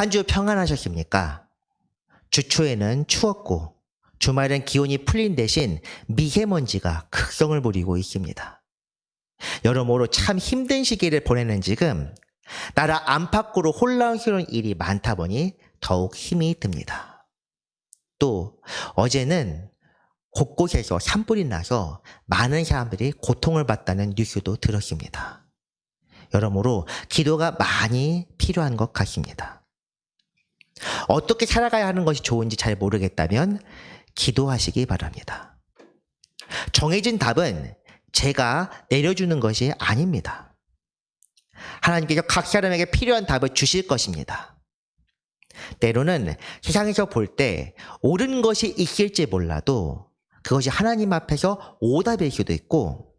한 주 평안하셨습니까? 주 초에는 추웠고 주말엔 기온이 풀린 대신 미세먼지가 극성을 부리고 있습니다. 여러모로 참 힘든 시기를 보내는 지금 나라 안팎으로 혼란스러운 일이 많다 보니 더욱 힘이 듭니다. 또 어제는 곳곳에서 산불이 나서 많은 사람들이 고통을 받다는 뉴스도 들었습니다. 여러모로 기도가 많이 필요한 것 같습니다. 어떻게 살아가야 하는 것이 좋은지 잘 모르겠다면 기도하시기 바랍니다. 정해진 답은 제가 내려주는 것이 아닙니다. 하나님께서 각 사람에게 필요한 답을 주실 것입니다. 때로는 세상에서 볼 때 옳은 것이 있을지 몰라도 그것이 하나님 앞에서 오답일 수도 있고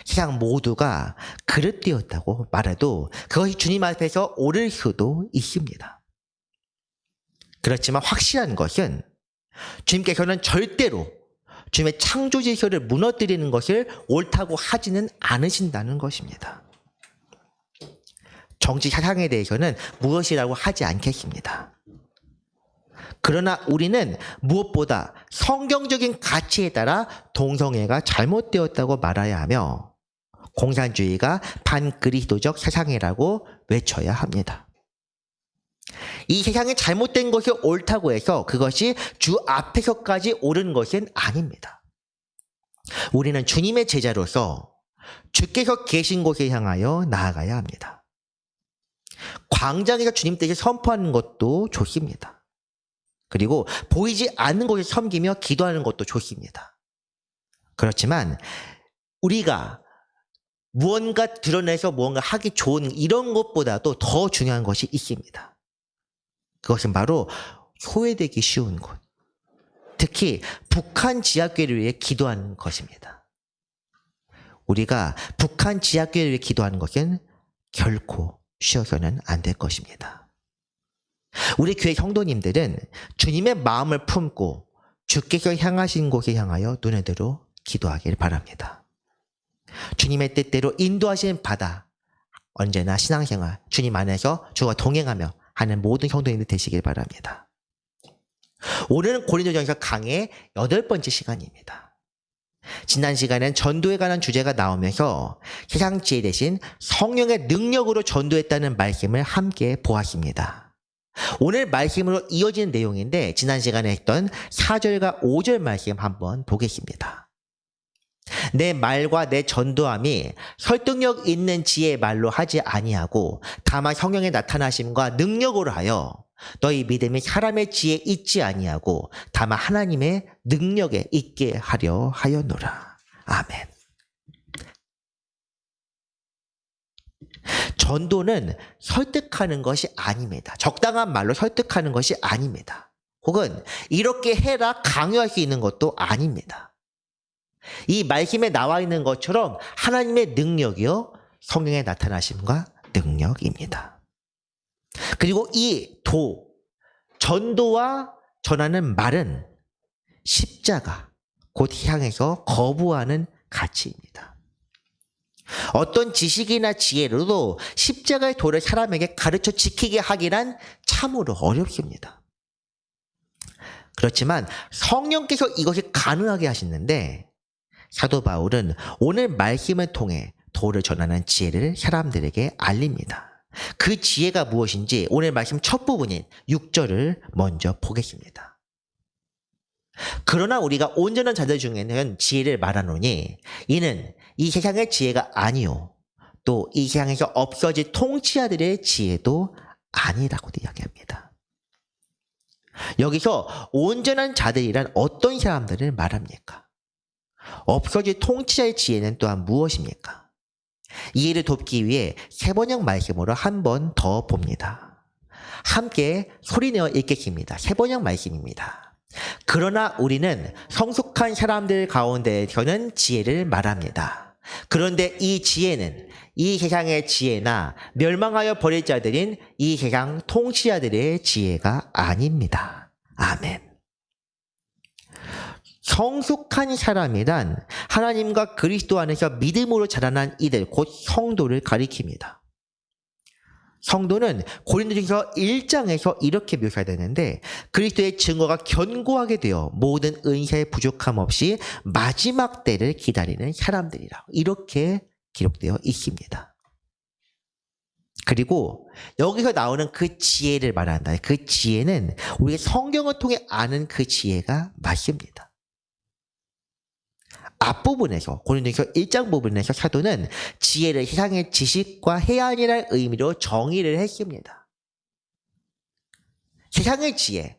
세상 모두가 그릇되었다고 말해도 그것이 주님 앞에서 옳을 수도 있습니다. 그렇지만 확실한 것은 주님께서는 절대로 주님의 창조 질서를 무너뜨리는 것을 옳다고 하지는 않으신다는 것입니다. 정치 사상에 대해서는 무엇이라고 하지 않겠습니다. 그러나 우리는 무엇보다 성경적인 가치에 따라 동성애가 잘못되었다고 말해야 하며 공산주의가 반그리스도적 사상이라고 외쳐야 합니다. 이 세상에 잘못된 것이 옳다고 해서 그것이 주 앞에서까지 옳은 것은 아닙니다. 우리는 주님의 제자로서 주께서 계신 곳에 향하여 나아가야 합니다. 광장에서 주님 뜻을 선포하는 것도 좋습니다. 그리고 보이지 않는 곳에 섬기며 기도하는 것도 좋습니다. 그렇지만 우리가 무언가 드러내서 무언가 하기 좋은 이런 것보다도 더 중요한 것이 있습니다. 그것은 바로 소외되기 쉬운 곳. 특히 북한 지하교회를 위해 기도하는 것입니다. 우리가 북한 지하교회를 위해 기도하는 것은 결코 쉬어서는 안 될 것입니다. 우리 교회 성도님들은 주님의 마음을 품고 주께서 향하신 곳에 향하여 눈을 들어 기도하길 바랍니다. 주님의 뜻대로 인도하시는 바다, 언제나 신앙생활, 주님 안에서 주와 동행하며 하는 모든 성도님들 되시길 바랍니다. 오늘은 고린도전서 강의 8번째 시간입니다. 지난 시간엔 전도에 관한 주제가 나오면서 세상 지혜 대신 성령의 능력으로 전도했다는 말씀을 함께 보았습니다. 오늘 말씀으로 이어지는 내용인데 지난 시간에 했던 4절과 5절 말씀 한번 보겠습니다. 내 말과 내 전도함이 설득력 있는 지혜의 말로 하지 아니하고 다만 성령의 나타나심과 능력으로 하여 너희 믿음이 사람의 지혜에 있지 아니하고 다만 하나님의 능력에 있게 하려 하였노라. 아멘. 전도는 설득하는 것이 아닙니다. 적당한 말로 설득하는 것이 아닙니다. 혹은 이렇게 해라 강요할 수 있는 것도 아닙니다. 이 말씀에 나와 있는 것처럼 하나님의 능력이요 성령의 나타나심과 능력입니다. 그리고 이 전도와 전하는 말은 십자가 곧 향해서 거부하는 가치입니다. 어떤 지식이나 지혜로도 십자가의 도를 사람에게 가르쳐 지키게 하기란 참으로 어렵습니다. 그렇지만 성령께서 이것이 가능하게 하시는데 사도 바울은 오늘 말씀을 통해 도를 전하는 지혜를 사람들에게 알립니다. 그 지혜가 무엇인지 오늘 말씀 첫 부분인 6절을 먼저 보겠습니다. 그러나 우리가 온전한 자들 중에는 지혜를 말하노니 이는 이 세상의 지혜가 아니요 또 이 세상에서 없어질 통치자들의 지혜도 아니라고 이야기합니다. 여기서 온전한 자들이란 어떤 사람들을 말합니까? 없어질 통치자의 지혜는 또한 무엇입니까? 이해를 돕기 위해 세번역 말씀으로 한 번 더 봅니다. 함께 소리내어 읽겠습니다. 세번역 말씀입니다. 그러나 우리는 성숙한 사람들 가운데서는 지혜를 말합니다. 그런데 이 지혜는 이 세상의 지혜나 멸망하여 버릴 자들인 이 세상 통치자들의 지혜가 아닙니다. 아멘. 성숙한 사람이란 하나님과 그리스도 안에서 믿음으로 자라난 이들 곧 성도를 가리킵니다. 성도는 고린도전서 1장에서 이렇게 묘사되는데 그리스도의 증거가 견고하게 되어 모든 은사의 부족함 없이 마지막 때를 기다리는 사람들이라 이렇게 기록되어 있습니다. 그리고 여기서 나오는 그 지혜를 말한다. 그 지혜는 우리가 성경을 통해 아는 그 지혜가 맞습니다. 앞부분에서 고린도전서 1장 부분에서 사도는 지혜를 세상의 지식과 해안이라는 의미로 정의를 했습니다. 세상의 지혜,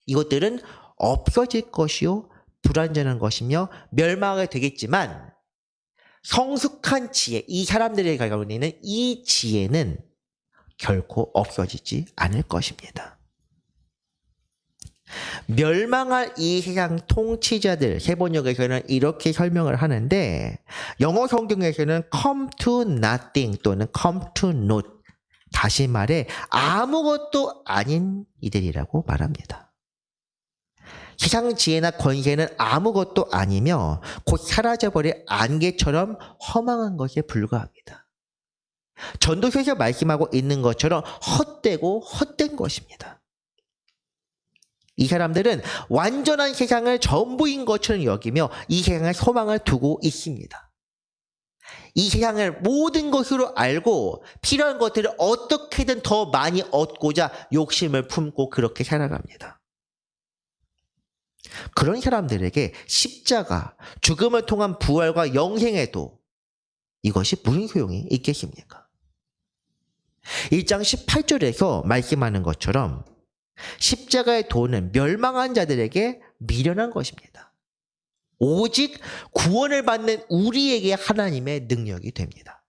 이것들은 없어질 것이요 불완전한 것이며 멸망하게 되겠지만 성숙한 지혜, 이 사람들이 가지고 있는 이 지혜는 결코 없어지지 않을 것입니다. 멸망할 이 세상 통치자들 세번역에서는 이렇게 설명을 하는데 영어 성경에서는 come to nothing 또는 come to naught 다시 말해 아무것도 아닌 이들이라고 말합니다. 세상 지혜나 권세는 아무것도 아니며 곧 사라져버릴 안개처럼 허망한 것에 불과합니다. 전도서에서 말씀하고 있는 것처럼 헛되고 헛된 것입니다. 이 사람들은 완전한 세상을 전부인 것처럼 여기며 이 세상에 소망을 두고 있습니다. 이 세상을 모든 것으로 알고 필요한 것들을 어떻게든 더 많이 얻고자 욕심을 품고 그렇게 살아갑니다. 그런 사람들에게 십자가, 죽음을 통한 부활과 영생에도 이것이 무슨 소용이 있겠습니까? 1장 18절에서 말씀하는 것처럼 십자가의 도는 멸망한 자들에게 미련한 것입니다. 오직 구원을 받는 우리에게 하나님의 능력이 됩니다.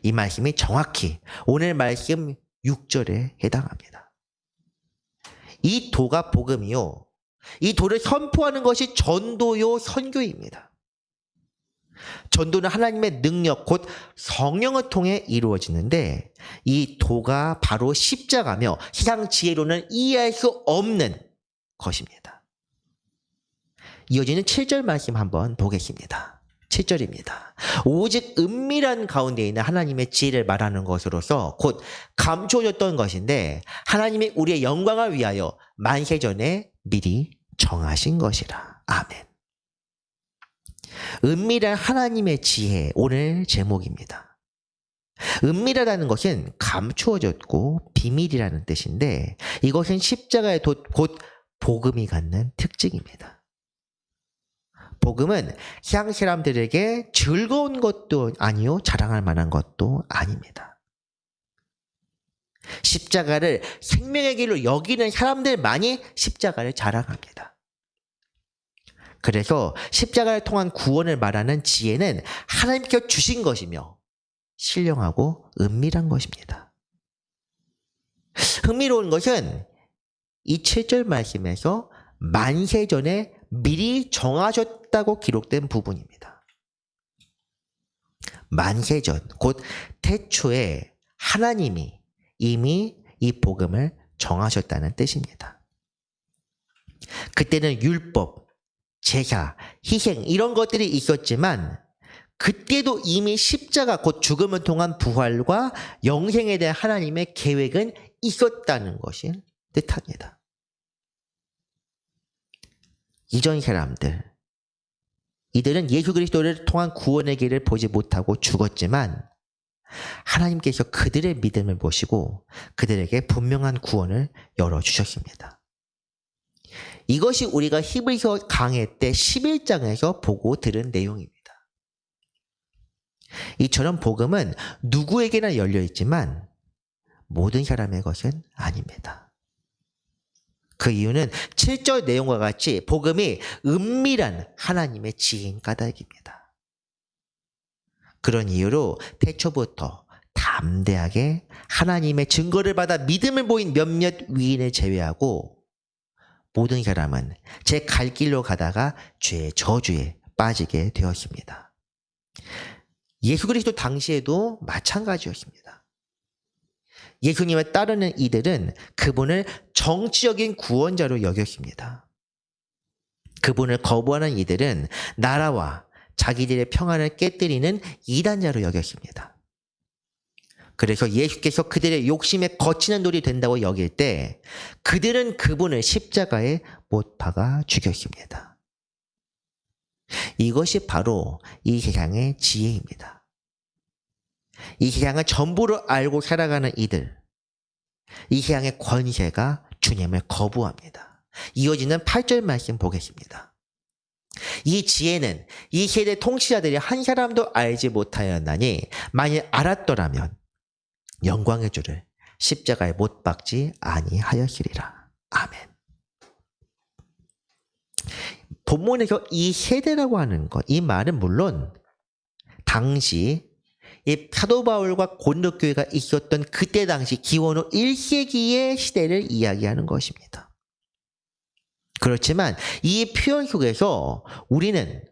이 말씀이 정확히 오늘 말씀 6절에 해당합니다. 이 도가 복음이요. 이 도를 선포하는 것이 전도요 선교입니다. 전도는 하나님의 능력 곧 성령을 통해 이루어지는데 이 도가 바로 십자가며 세상 지혜로는 이해할 수 없는 것입니다. 이어지는 7절 말씀 한번 보겠습니다. 7절입니다. 오직 은밀한 가운데 있는 하나님의 지혜를 말하는 것으로서 곧 감추어졌던 것인데 하나님이 우리의 영광을 위하여 만세전에 미리 정하신 것이라. 아멘. 은밀한 하나님의 지혜, 오늘 제목입니다. 은밀하다는 것은 감추어졌고 비밀이라는 뜻인데 이것은 십자가의 곧 복음이 갖는 특징입니다. 복음은 세상 사람들에게 즐거운 것도 아니요 자랑할 만한 것도 아닙니다. 십자가를 생명의 길로 여기는 사람들만이 십자가를 자랑합니다. 그래서 십자가를 통한 구원을 말하는 지혜는 하나님께서 주신 것이며 신령하고 은밀한 것입니다. 흥미로운 것은 이 7절 말씀에서 만세전에 미리 정하셨다고 기록된 부분입니다. 만세전, 곧 태초에 하나님이 이미 이 복음을 정하셨다는 뜻입니다. 그때는 율법, 제사, 희생 이런 것들이 있었지만 그때도 이미 십자가 곧 죽음을 통한 부활과 영생에 대한 하나님의 계획은 있었다는 것이 뜻합니다. 이전 사람들, 이들은 예수 그리스도를 통한 구원의 길을 보지 못하고 죽었지만 하나님께서 그들의 믿음을 보시고 그들에게 분명한 구원을 열어주셨습니다. 이것이 우리가 히브리서 강해 때 11장에서 보고 들은 내용입니다. 이처럼 복음은 누구에게나 열려있지만 모든 사람의 것은 아닙니다. 그 이유는 7절 내용과 같이 복음이 은밀한 하나님의 지혜인 까닭입니다. 그런 이유로 태초부터 담대하게 하나님의 증거를 받아 믿음을 보인 몇몇 위인을 제외하고 모든 사람은 제 갈 길로 가다가 죄의 저주에 빠지게 되었습니다. 예수 그리스도 당시에도 마찬가지였습니다. 예수님을 따르는 이들은 그분을 정치적인 구원자로 여겼습니다. 그분을 거부하는 이들은 나라와 자기들의 평안을 깨뜨리는 이단자로 여겼습니다. 그래서 예수께서 그들의 욕심에 거치는 돌이 된다고 여길 때 그들은 그분을 십자가에 못 박아 죽였습니다. 이것이 바로 이 세상의 지혜입니다. 이 세상을 전부로 알고 살아가는 이들, 이 세상의 권세가 주님을 거부합니다. 이어지는 8절 말씀 보겠습니다. 이 지혜는 이 세대 통치자들이 한 사람도 알지 못하였나니 만일 알았더라면 영광의 주를 십자가에 못 박지 아니하였으리라. 아멘. 본문에서 이 세대라고 하는 것, 이 말은 물론 당시 이 사도 바울과 고린도 교회가 있었던 그때 당시 기원 후 1세기의 시대를 이야기하는 것입니다. 그렇지만 이 표현 속에서 우리는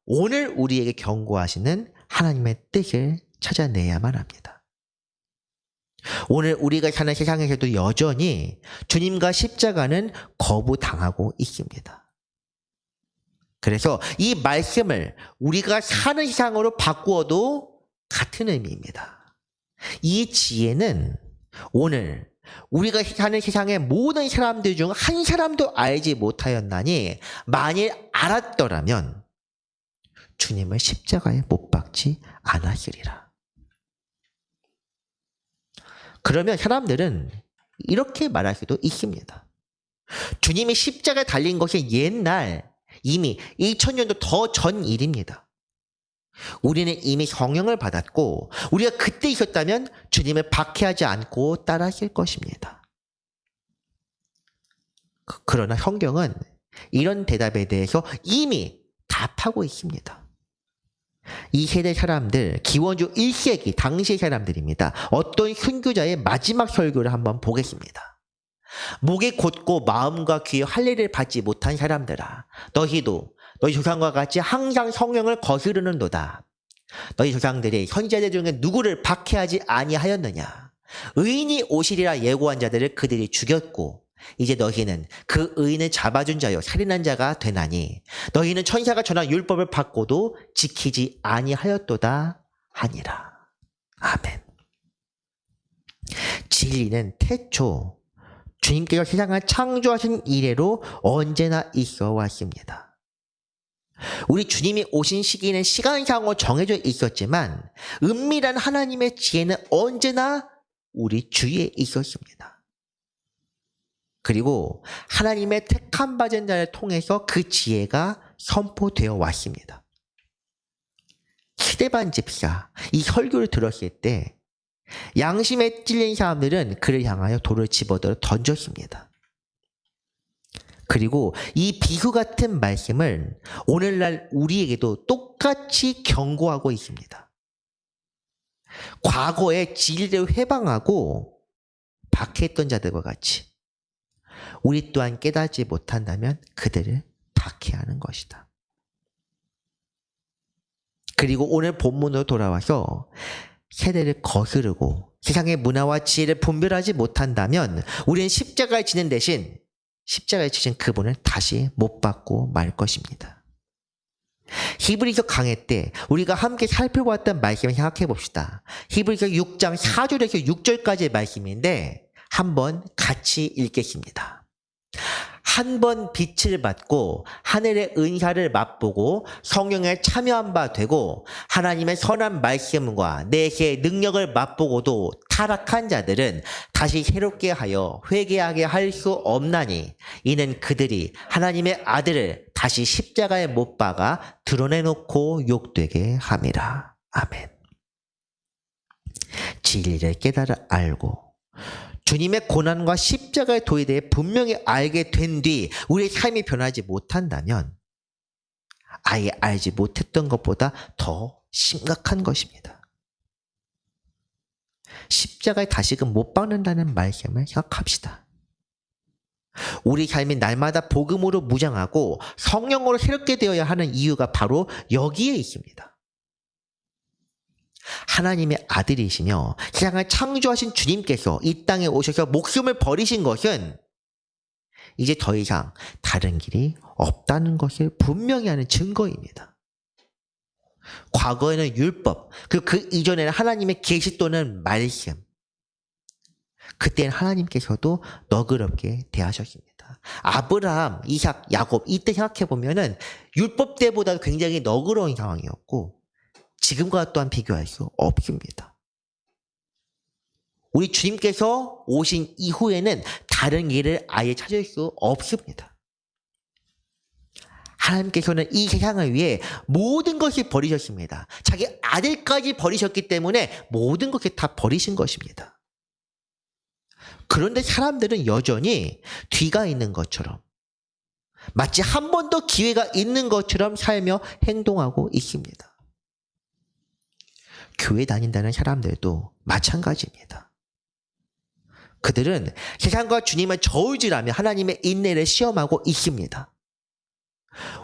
오늘 우리에게 경고하시는 하나님의 뜻을 찾아내야만 합니다. 오늘 우리가 사는 세상에서도 여전히 주님과 십자가는 거부당하고 있습니다. 그래서 이 말씀을 우리가 사는 세상으로 바꾸어도 같은 의미입니다. 이 지혜는 오늘 우리가 사는 세상의 모든 사람들 중 한 사람도 알지 못하였나니 만일 알았더라면 주님을 십자가에 못 박지 않았으리라. 그러면 사람들은 이렇게 말할 수도 있습니다. 주님이 십자가에 달린 것이 옛날 이미 2000년도 더 전 일입니다. 우리는 이미 성령을 받았고 우리가 그때 있었다면 주님을 박해하지 않고 따라하실 것입니다. 그러나 성경은 이런 대답에 대해서 이미 답하고 있습니다. 이 세대 사람들, 기원주 1세기 당시의 사람들입니다. 어떤 순교자의 마지막 설교를 한번 보겠습니다. 목이 곧고 마음과 귀에 할례를 받지 못한 사람들아, 너희도 너희 조상과 같이 항상 성령을 거스르는도다. 너희 조상들이 선지자들 중에 누구를 박해하지 아니하였느냐? 의인이 오시리라 예고한 자들을 그들이 죽였고 이제 너희는 그 의인을 잡아준 자요 살인한 자가 되나니 너희는 천사가 전한 율법을 받고도 지키지 아니하였도다 하니라. 아멘. 진리는 태초 주님께서 세상을 창조하신 이래로 언제나 있어 왔습니다. 우리 주님이 오신 시기는 시간상으로 정해져 있었지만 은밀한 하나님의 지혜는 언제나 우리 주위에 있었습니다. 그리고 하나님의 택한 받은 자를 통해서 그 지혜가 선포되어 왔습니다. 스데반 집사, 이 설교를 들었을 때 양심에 찔린 사람들은 그를 향하여 돌을 집어들어 던졌습니다. 그리고 이 비유 같은 말씀을 오늘날 우리에게도 똑같이 경고하고 있습니다. 과거의 진리를 회방하고 박해했던 자들과 같이 우리 또한 깨닫지 못한다면 그들을 박해하는 것이다. 그리고 오늘 본문으로 돌아와서 세대를 거스르고 세상의 문화와 지혜를 분별하지 못한다면 우리는 십자가에 지는 대신 십자가에 지신 그분을 다시 못 받고 말 것입니다. 히브리서 강해 때 우리가 함께 살펴보았던 말씀을 생각해 봅시다. 히브리서 6장 4절에서 6절까지의 말씀인데 한번 같이 읽겠습니다. 한 번 빛을 받고 하늘의 은사를 맛보고 성령에 참여한 바 되고 하나님의 선한 말씀과 내세의 능력을 맛보고도 타락한 자들은 다시 새롭게 하여 회개하게 할 수 없나니 이는 그들이 하나님의 아들을 다시 십자가에 못 박아 드러내놓고 욕되게 함이라. 아멘. 진리를 깨달아 알고 주님의 고난과 십자가의 도에 대해 분명히 알게 된 뒤 우리의 삶이 변하지 못한다면 아예 알지 못했던 것보다 더 심각한 것입니다. 십자가에 다시금 못 박는다는 말씀을 생각합시다. 우리 삶이 날마다 복음으로 무장하고 성령으로 새롭게 되어야 하는 이유가 바로 여기에 있습니다. 하나님의 아들이시며 세상을 창조하신 주님께서 이 땅에 오셔서 목숨을 버리신 것은 이제 더 이상 다른 길이 없다는 것을 분명히 하는 증거입니다. 과거에는 율법, 그리고 그 이전에는 하나님의 계시 또는 말씀. 그때는 하나님께서도 너그럽게 대하셨습니다. 아브라함, 이삭, 야곱 이때 생각해 보면은 율법 때보다 굉장히 너그러운 상황이었고 지금과 또한 비교할 수 없습니다. 우리 주님께서 오신 이후에는 다른 길을 아예 찾을 수 없습니다. 하나님께서는 이 세상을 위해 모든 것을 버리셨습니다. 자기 아들까지 버리셨기 때문에 모든 것을 다 버리신 것입니다. 그런데 사람들은 여전히 뒤가 있는 것처럼 마치 한 번 더 기회가 있는 것처럼 살며 행동하고 있습니다. 교회 다닌다는 사람들도 마찬가지입니다. 그들은 세상과 주님을 저울질하며 하나님의 인내를 시험하고 있습니다.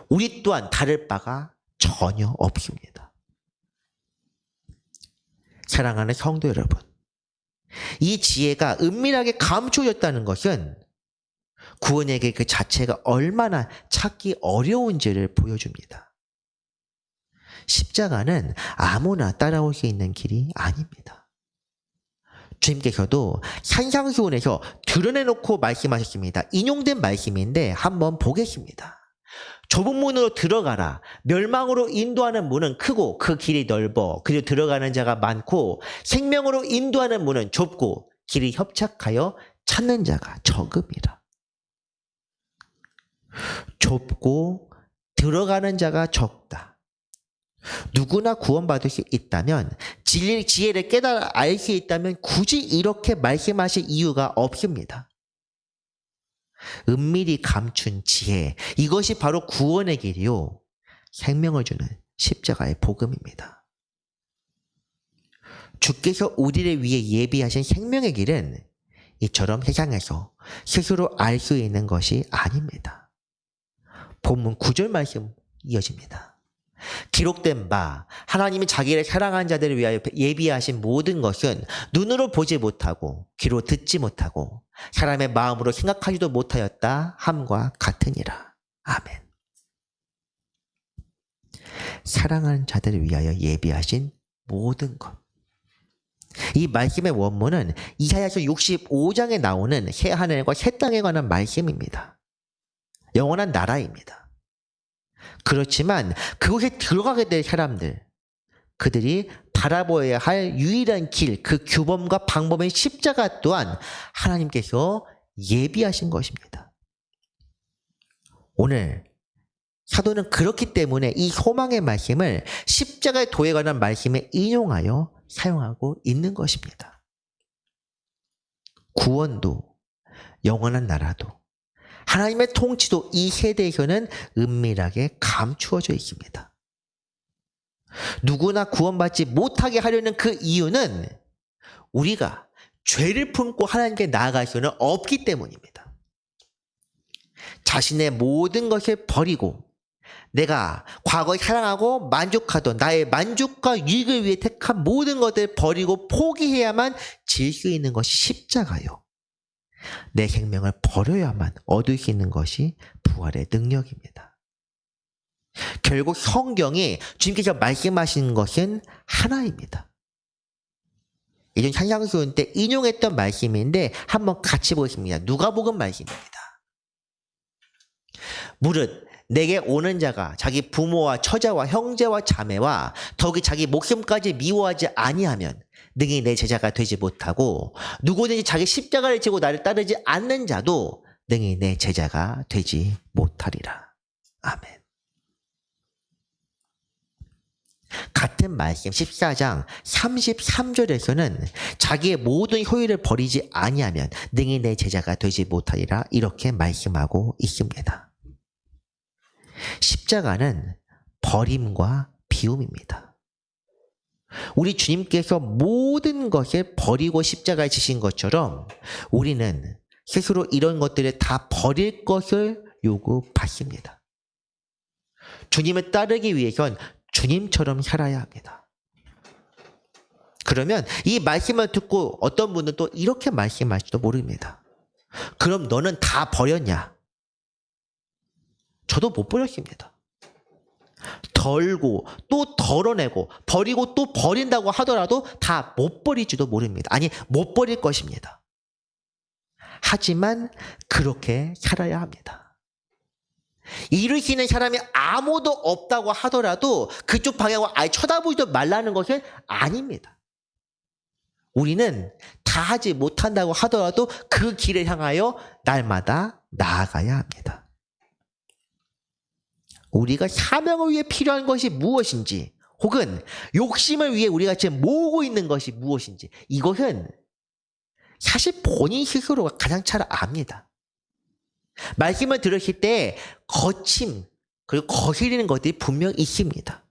우리 또한 다를 바가 전혀 없습니다. 사랑하는 성도 여러분, 이 지혜가 은밀하게 감추어졌다는 것은 구원에게 그 자체가 얼마나 찾기 어려운지를 보여줍니다. 십자가는 아무나 따라올 수 있는 길이 아닙니다. 주님께서도 산상수훈에서 드러내놓고 말씀하셨습니다. 인용된 말씀인데 한번 보겠습니다. 좁은 문으로 들어가라. 멸망으로 인도하는 문은 크고 그 길이 넓어 그리고 들어가는 자가 많고 생명으로 인도하는 문은 좁고 길이 협착하여 찾는 자가 적음이라. 좁고 들어가는 자가 적다. 누구나 구원받을 수 있다면 지혜를 깨달아 알 수 있다면 굳이 이렇게 말씀하실 이유가 없습니다. 은밀히 감춘 지혜, 이것이 바로 구원의 길이요 생명을 주는 십자가의 복음입니다. 주께서 우리를 위해 예비하신 생명의 길은 이처럼 세상에서 스스로 알 수 있는 것이 아닙니다. 본문 9절 말씀 이어집니다. 기록된 바 하나님이 자기를 사랑한 자들을 위하여 예비하신 모든 것은 눈으로 보지 못하고 귀로 듣지 못하고 사람의 마음으로 생각하지도 못하였다 함과 같으니라. 아멘. 사랑하는 자들을 위하여 예비하신 모든 것. 이 말씀의 원문은 이사야서 65장에 나오는 새 하늘과 새 땅에 관한 말씀입니다. 영원한 나라입니다. 그렇지만 그곳에 들어가게 될 사람들, 그들이 바라보아야 할 유일한 길, 그 규범과 방법의 십자가 또한 하나님께서 예비하신 것입니다. 오늘 사도는 그렇기 때문에 이 소망의 말씀을 십자가의 도에 관한 말씀에 인용하여 사용하고 있는 것입니다. 구원도 영원한 나라도 하나님의 통치도 이 세대에서는 은밀하게 감추어져 있습니다. 누구나 구원받지 못하게 하려는 그 이유는 우리가 죄를 품고 하나님께 나아갈 수는 없기 때문입니다. 자신의 모든 것을 버리고 내가 과거에 사랑하고 만족하던 나의 만족과 유익을 위해 택한 모든 것을 버리고 포기해야만 질 수 있는 것이 십자가요. 내 생명을 버려야만 얻을 수 있는 것이 부활의 능력입니다. 결국 성경이 주님께서 말씀하시는 것은 하나입니다. 이전 산상수훈 때 인용했던 말씀인데 한번 같이 보겠습니다. 누가복음 말씀입니다. 무릇 내게 오는 자가 자기 부모와 처자와 형제와 자매와 더욱이 자기 목숨까지 미워하지 아니하면 능히 내 제자가 되지 못하고 누구든지 자기 십자가를 지고 나를 따르지 않는 자도 능히 내 제자가 되지 못하리라. 아멘. 같은 말씀 14장 33절에서는 자기의 모든 효율을 버리지 아니하면 능히 내 제자가 되지 못하리라 이렇게 말씀하고 있습니다. 십자가는 버림과 비움입니다. 우리 주님께서 모든 것을 버리고 십자가에 지신 것처럼 우리는 스스로 이런 것들을 다 버릴 것을 요구받습니다. 주님을 따르기 위해선 주님처럼 살아야 합니다. 그러면 이 말씀을 듣고 어떤 분은 또 이렇게 말씀할지도 모릅니다. 그럼 너는 다 버렸냐? 저도 못 버렸습니다. 덜고 또 덜어내고 버리고 또 버린다고 하더라도 다 못 버릴지도 모릅니다. 아니, 못 버릴 것입니다. 하지만 그렇게 살아야 합니다. 일으키는 사람이 아무도 없다고 하더라도 그쪽 방향을 아예 쳐다보지도 말라는 것은 아닙니다. 우리는 다 하지 못한다고 하더라도 그 길을 향하여 날마다 나아가야 합니다. 우리가 사명을 위해 필요한 것이 무엇인지, 혹은 욕심을 위해 우리가 지금 모으고 있는 것이 무엇인지, 이것은 사실 본인 스스로가 가장 잘 압니다. 말씀을 들으실 때 거침 그리고 거스리는 것들이 분명 있습니다.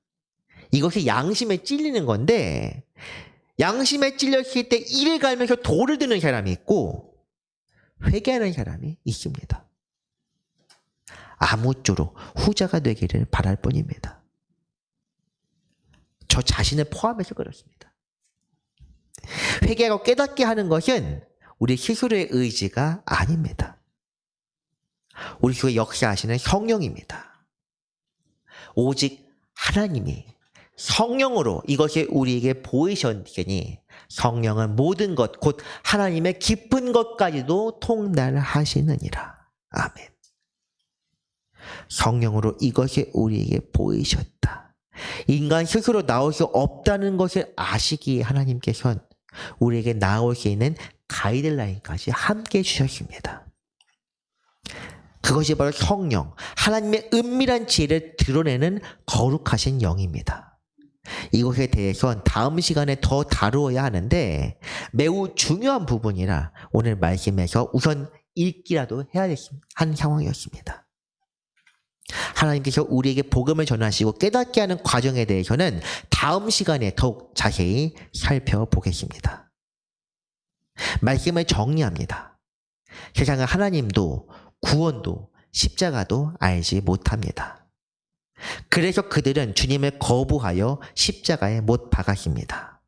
이것이 양심에 찔리는 건데, 양심에 찔렸을 때 이를 갈면서 돌을 드는 사람이 있고 회개하는 사람이 있습니다. 아무쪼록 후자가 되기를 바랄 뿐입니다. 저 자신을 포함해서 그렇습니다. 회개하고 깨닫게 하는 것은 우리 스스로의 의지가 아닙니다. 우리 속에 역사하시는 성령입니다. 오직 하나님이 성령으로 이것이 우리에게 보이셨으니 성령은 모든 것 곧 하나님의 깊은 것까지도 통달하시느니라. 아멘. 성령으로 이것이 우리에게 보이셨다. 인간 스스로 나올 수 없다는 것을 아시기에 하나님께서는 우리에게 나올 수 있는 가이드라인까지 함께 주셨습니다. 그것이 바로 성령, 하나님의 은밀한 지혜를 드러내는 거룩하신 영입니다. 이것에 대해서는 다음 시간에 더 다루어야 하는데 매우 중요한 부분이라 오늘 말씀에서 우선 읽기라도 해야 한 상황이었습니다. 하나님께서 우리에게 복음을 전하시고 깨닫게 하는 과정에 대해서는 다음 시간에 더욱 자세히 살펴보겠습니다. 말씀을 정리합니다. 세상은 하나님도 구원도 십자가도 알지 못합니다. 그래서 그들은 주님을 거부하여 십자가에 못 박았습니다.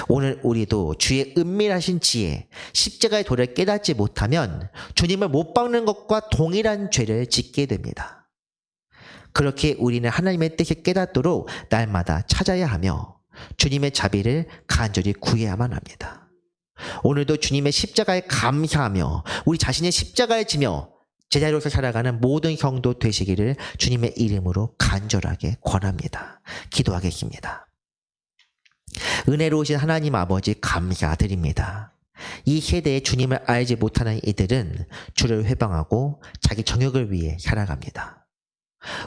오늘 우리도 주의 은밀하신 지혜, 십자가의 도를 깨닫지 못하면 주님을 못 박는 것과 동일한 죄를 짓게 됩니다. 그렇게 우리는 하나님의 뜻을 깨닫도록 날마다 찾아야 하며 주님의 자비를 간절히 구해야만 합니다. 오늘도 주님의 십자가에 감사하며 우리 자신의 십자가에 지며 제자로서 살아가는 모든 성도 되시기를 주님의 이름으로 간절하게 권합니다. 기도하겠습니다. 은혜로우신 하나님 아버지 감사드립니다. 이 세대에 주님을 알지 못하는 이들은 주를 회방하고 자기 정욕을 위해 살아갑니다.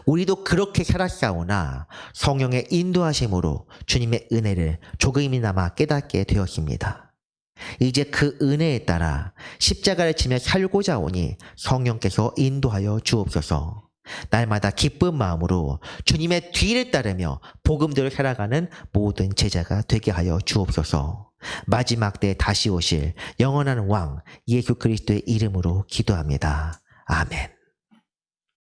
우리도 그렇게 살았사오나 성령의 인도하심으로 주님의 은혜를 조금이나마 깨닫게 되었습니다. 이제 그 은혜에 따라 십자가를 지며 살고자 오니 성령께서 인도하여 주옵소서. 날마다 기쁜 마음으로 주님의 뒤를 따르며 복음대로 살아가는 모든 제자가 되게 하여 주옵소서. 마지막 때 다시 오실 영원한 왕 예수 그리스도의 이름으로 기도합니다. 아멘.